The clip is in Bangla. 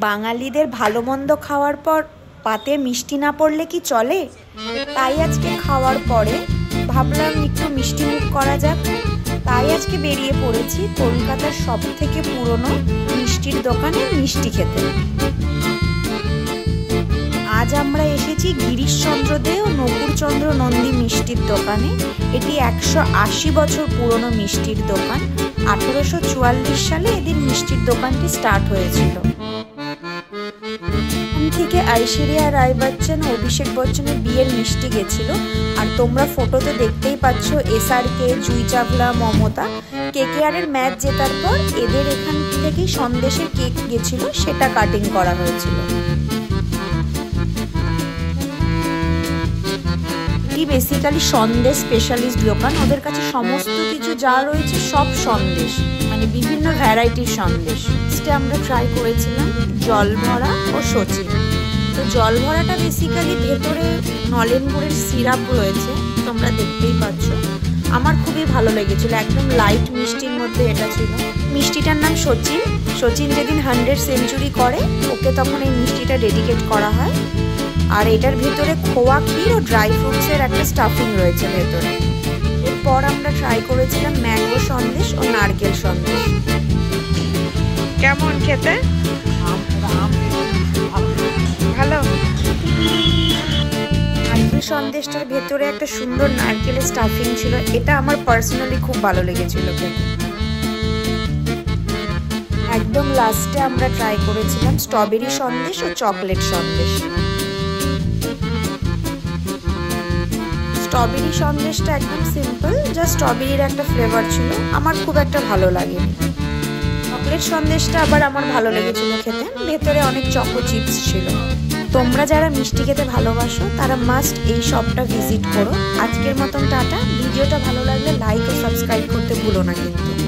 বাঙালিদের ভালো মন্দ খাওয়ার পর পাতে মিষ্টি না পড়লে কি চলে? তাই আজকে খাওয়ার পরে ভাবলাম একটু মিষ্টি মুখ করা যাক। তাই আজকে বেরিয়ে পড়েছি কলকাতার সবথেকে পুরনো মিষ্টির দোকানে মিষ্টি খেতে। আজ আমরা এসেছি গিরিশচন্দ্র দে ও নকুরচন্দ্র নন্দী মিষ্টির দোকানে। এটি 180 বছর পুরনো মিষ্টির দোকান। 1844 সালে এদের মিষ্টির দোকানটি স্টার্ট হয়েছিল। থেকে ঐশ্বরিয়া রায় বচ্চন ও অভিষেক বচ্চনের বিয়ের মিষ্টি গেছিল। আর তোমরা ফটোতে দেখতেই পাচ্ছ SRK, জুই চাওলা, মমতা। KKR এর ম্যাচ জেতার পর এদের এখান থেকেই সন্দেশের কেক গেছিল, সেটা কাটিং করা হয়েছিল। বেসিক্যালি সন্দেশ স্পেশালিস্ট দোকান। ওদের কাছে সমস্ত কিছু যা রয়েছে সব সন্দেশ, মানে বিভিন্ন ভ্যারাইটির সন্দেশ। আমরা ট্রাই করেছিলাম জল ভরা ও সচিন। তো জল ভরাটা বেসিক্যালি ভেতরে নলেন গুড়ের সিরাপ রয়েছে, তোমরা দেখতেই পাচ্ছ। আমার খুবই ভালো লেগেছিল, একদম লাইট মিষ্টির মধ্যে এটা ছিল। মিষ্টিটার নাম সচিন। সচিন যেদিন 100 সেঞ্চুরি করে ওকে তখন এই মিষ্টিটা ডেডিকেট করা হয়। আর এটার ভেতরে খোয়া ক্ষীর ও ড্রাই ফ্রুটসের একটা স্টাফিং রয়েছে ভেতরে। এরপর আমরা ট্রাই করেছিলাম ম্যাঙ্গো সন্দেশ ও নারকেল সন্দেশ। কেমন খেতে? ভালো। নারকেল সন্দেশটার ভেতরে একটা সুন্দর নারকেলের স্টাফিং ছিল, এটা আমার পার্সোনালি খুব ভালো লেগেছিল খেতে। একদম লাস্টে আমরা ট্রাই করেছিলাম স্ট্রবেরি সন্দেশ ও চকলেট সন্দেশ। স্ট্রবেরি সন্দেশটা একদম সিম্পল, জাস্ট স্ট্রবেরির একটা ফ্লেভার ছিল, আমার খুব একটা ভালো লাগেনি। চকলেট সন্দেশটা আবার আমার ভালো লেগেছিল খেতে, ভেতরে অনেক চকো চিপস ছিল। তোমরা যারা মিষ্টি খেতে ভালোবাসো তারা মাস্ট এই শপটা ভিজিট করো। আজকের মতন টাটা। ভিডিওটা ভালো লাগলে লাইক ও সাবস্ক্রাইব করতে ভুলো না কিন্তু।